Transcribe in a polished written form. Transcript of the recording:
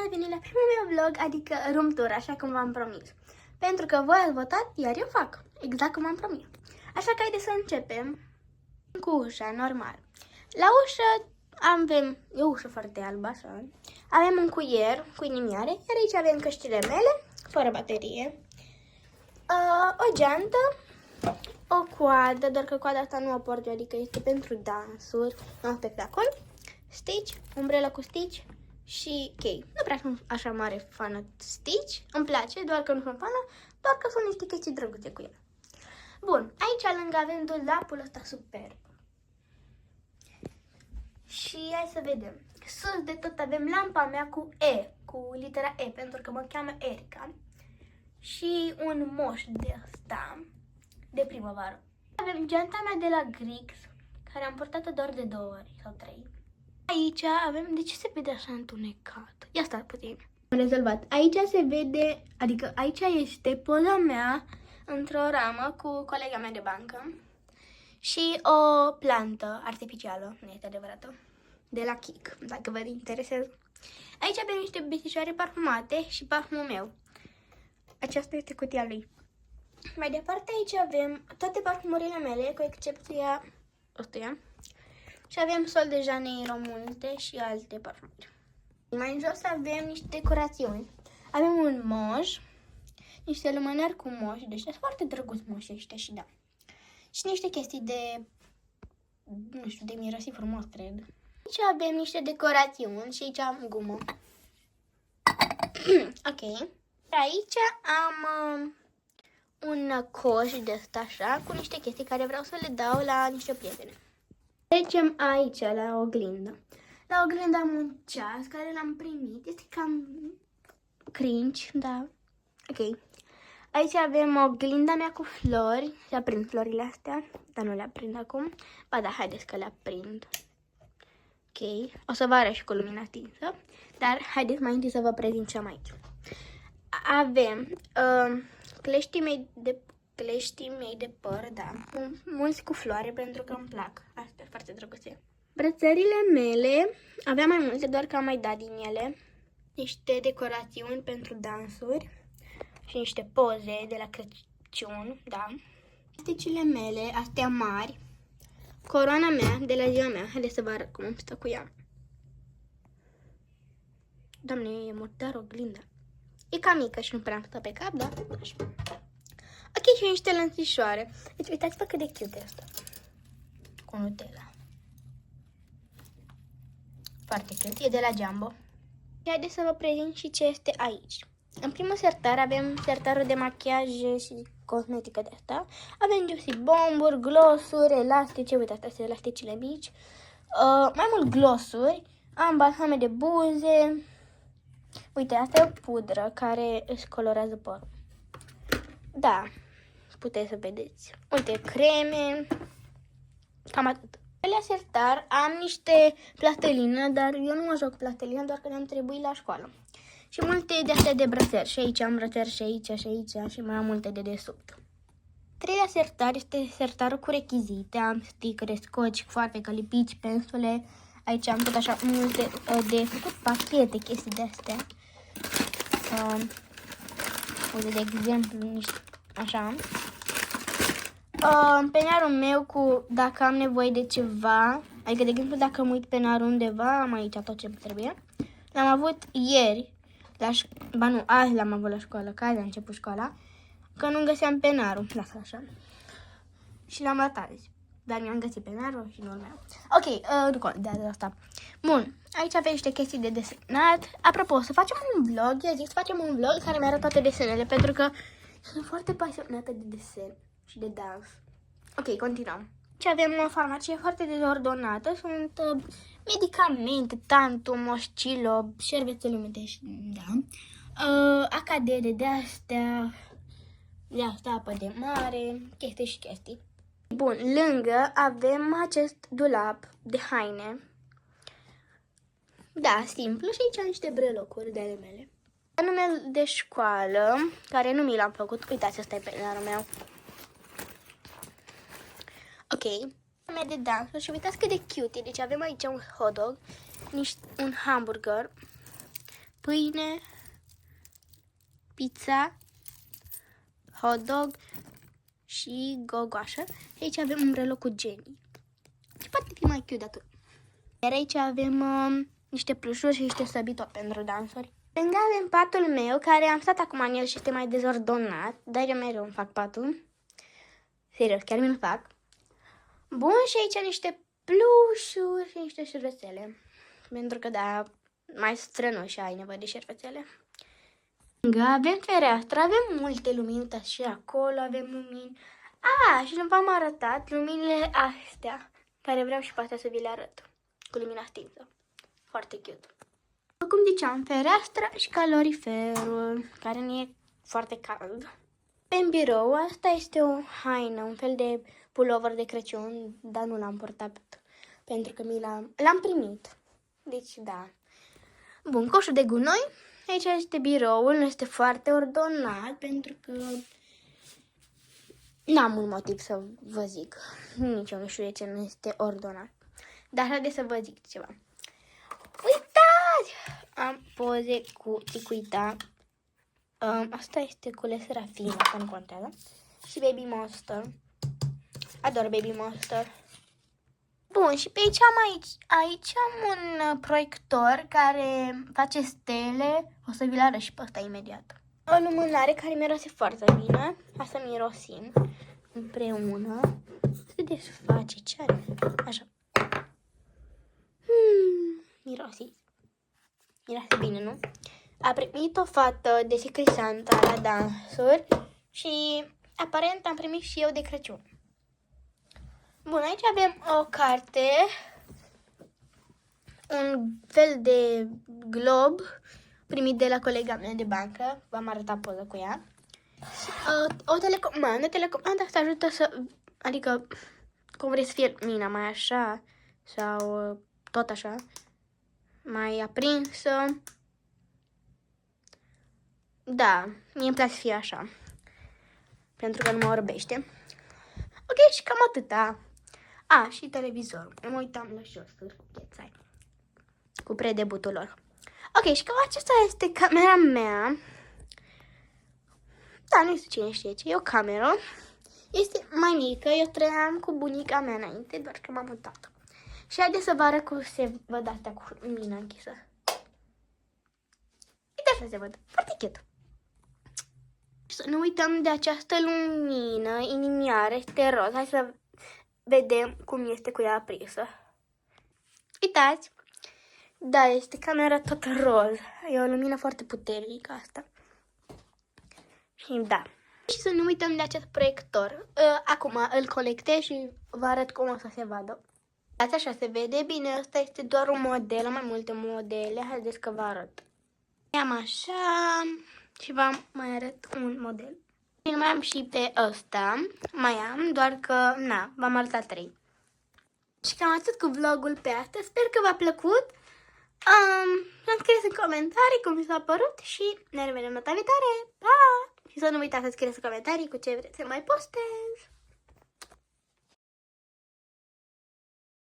ați venit la primul meu vlog, adică room tour, așa cum v-am promis. Pentru că voi ați votat, iar eu fac, exact cum am promis. Așa că haideți să începem cu ușa, normal. La ușă avem, e o ușă foarte albă, așa. Avem un cuier cu inimioare, iar aici avem căștile mele, fără baterie. O geantă, o coadă, doar că coada asta nu o port eu, adică este pentru dansuri, un spectacol, Stitch, umbrelă cu Stitch și chei. Nu prea sunt așa mare fană Stitch, îmi place, doar că nu sunt fană, doar că sunt niște chestii drăguțe cu el. Bun, aici lângă avem dulapul ăsta superb. Și hai să vedem. Sus de tot avem lampa mea cu E, cu litera E, pentru că mă cheamă Erica. Și un moș de ăsta, de primăvară. Avem geanta mea de la Grix, care am purtat-o doar de 2 ori sau 3. Aici avem, de ce se vede așa întunecat? Ia stai puțin. Am rezolvat. Aici se vede, adică aici este poza mea într-o ramă cu colega mea de bancă. Și o plantă artificială, nu este adevărată, de la Kik, dacă vă interesează. Aici avem niște bestișoare parfumate și parfumul meu. Aceasta este cutia lui. Mai departe aici avem toate parfumurile mele, cu excepția ăstuia. Și avem Sol de Janeiro multe și alte parfumuri. Mai în jos avem niște decorațiuni. Avem un moș, niște lumânări cu moș, deci sunt foarte drăguți moșii ăștia și da. Și niște chestii de, nu știu, de mirosit frumos, cred. Aici avem niște decorațiuni și aici am gumă. Ok. Aici am un coș de ăsta așa, cu niște chestii care vreau să le dau la niște prietene. Trecem aici la oglindă. La oglindă am un ceas care l-am primit. Este cam cringe, da. Ok. Aici avem oglinda mea cu flori. Le aprind florile astea, dar nu le aprind acum. Ba da, haideți că le aprind. Ok. O să vă arăt și cu lumina stinsă. Dar haideți mai întâi să vă prezint ce am aici. Avem cleștii mei de păr, da. Mulți cu floare pentru că îmi plac. Astea foarte drăguțe. Brățările mele, aveam mai multe, doar că am mai dat din ele. Niște decorațiuni pentru dansuri și niște poze de la Crăciun, da. Sticile mele, astea mari. Coroana mea de la ziua mea. Haideți să vă arăt cum îmi stă cu ea. Doamne, e murdar oglinda. E cam mică și nu prea îmi stă pe cap, da? Așa. Ok, și niște lănțișoare. Deci uitați-vă cât de cute asta. Cu Nutella. Foarte cute. E de la Jumbo. Și haideți să vă prezint și ce este aici. În primul sertar avem sertarul de machiaje și cosmetică de asta. Avem juicy bomburi, glossuri, elastice. Uite, astea sunt elasticile mici. Mai mult glossuri. Am balsame de buze. Uite, asta e o pudră care își colorează părul. Da, puteți să vedeți. Uite, creme. Cam atât. La sertar am niște plastelină, dar eu nu mă joc cu plastelină, doar că ne-am trebuit la școală. Și multe de astea de brățări. Și aici am brățări și aici și aici și mai am multe de desubt. Treilea sertar este sertarul cu rechizite. Am sticăre, scoci, foarfecă, lipici, pensule. Aici am tot așa multe de făcut pachete, chestii de astea. Uite, de exemplu, niște așa. Penarul meu cu dacă am nevoie de ceva, adică de exemplu dacă mă uit penarul undeva, am aici tot ce trebuie. L-am avut ieri, ba nu, azi l-am avut la școală, că azi a început școala, că nu găseam penarul, lasă așa. Și l-am luat azi, dar mi-am găsit penarul și nu urmeam. Ok, nu contează de asta. Bun, aici avem niște chestii de desenat. Apropo, să facem un vlog, eu zic să facem un vlog care mi-arată toate desenele, pentru că sunt foarte pasionată de desen și de dans. Ok, continuăm. Și avem o farmacie foarte dezordonată. Sunt medicamente, tantum, oscilo, șervețele umede, da. Acadere de astea, apă de mare, chestii și chestii. Bun, lângă avem acest dulap de haine. Da, simplu, și aici niște brelocuri de ale mele. Numele de școală, care nu mi l-am făcut, uitați, ăsta e penarul meu. Ok, mea de dans și uitați cât de cute. Deci avem aici un hot dog, un hamburger, pâine, pizza, hot dog și gogoașă. Aici avem umbrelul cu Jenny. Și poate fi mai cute de atât. Iar aici avem niște plușuri și niște săbitori pentru dansuri. Lângă avem patul meu, care am stat acum în el și este mai dezordonat, dar eu mereu îmi fac patul. Serios, chiar mi-l fac. Bun, și aici niște plușuri și niște șervețele. Pentru că, da, mai strănoși ai nevoie de șervețele. Lângă avem fereastră, avem multe lumini, uitați și acolo avem lumini. Și nu v-am arătat luminile astea, care vreau și pe astea să vi le arăt. Cu lumina stinsă. Foarte cute. Cum ziceam, fereastra și caloriferul, care nu e foarte cald. Pe birou, asta este o haină, un fel de pulover de Crăciun, dar nu l-am purtat pentru că l-am primit. Deci, da. Bun, coșul de gunoi. Aici este biroul, nu este foarte ordonat pentru că n-am un motiv să vă zic. Nici eu nu știu de ce nu este ordonat. Dar haideți să vă zic ceva. Uitați! Am poze cu Ticuita. Asta este culeserea fină, că nu contează. Și Baby Monster. Ador Baby Monster. Bun, și pe aici am un proiector care face stele. O să vi-l arăt și pe ăsta imediat. O lumânare care miroase foarte bine. Asta mirosim împreună. Se desface, ce are? Așa. Miroase bine, nu? A primit o fată de Secret Santa la dansuri și aparent am primit și eu de Crăciun. Bun, aici avem o carte, un fel de glob primit de la colega mea de bancă, v-am arătat poză cu ea. O telecomandă asta ajută să, adică, cum vrei să fie lumina, mai așa sau tot așa, mai aprinsă. Da, mie îmi place să fie așa, pentru că nu mă orbește. Ok, și cam atâta. Și televizorul. Mă uitam la jos, cu predebutul lor. Ok, și cam acesta este camera mea. Da, nu știu cine știe ce, e o cameră. Este mai mică, eu trăiam cu bunica mea înainte, doar că m-am mutat. Și haideți să vă arăt cum se văd astea cu lumina închisă. Uite așa se văd, foarte cute. Să nu uităm de această lumină inimioară, este roz. Hai să vedem cum este cu ea aprinsă. Uitați! Da, este camera tot roz. E o lumină foarte puternică asta. Și da. Și să nu uităm de acest proiector. Acum îl conectez și vă arăt cum o să se vadă. Uitați, așa se vede bine. Asta este doar un model, mai multe modele. Haideți că vă arăt. Am așa și vă mai arăt un model. Și mai am și pe ăsta. Mai am, doar că, v-am arătat 3. Și cam atât cu vlogul pe astăzi. Sper că v-a plăcut. Îmi scrieți în comentarii cum vi s-a părut și ne revedem data viitoare. Pa! Și să nu uitați să scrieți în comentarii cu ce vreți să mai postez.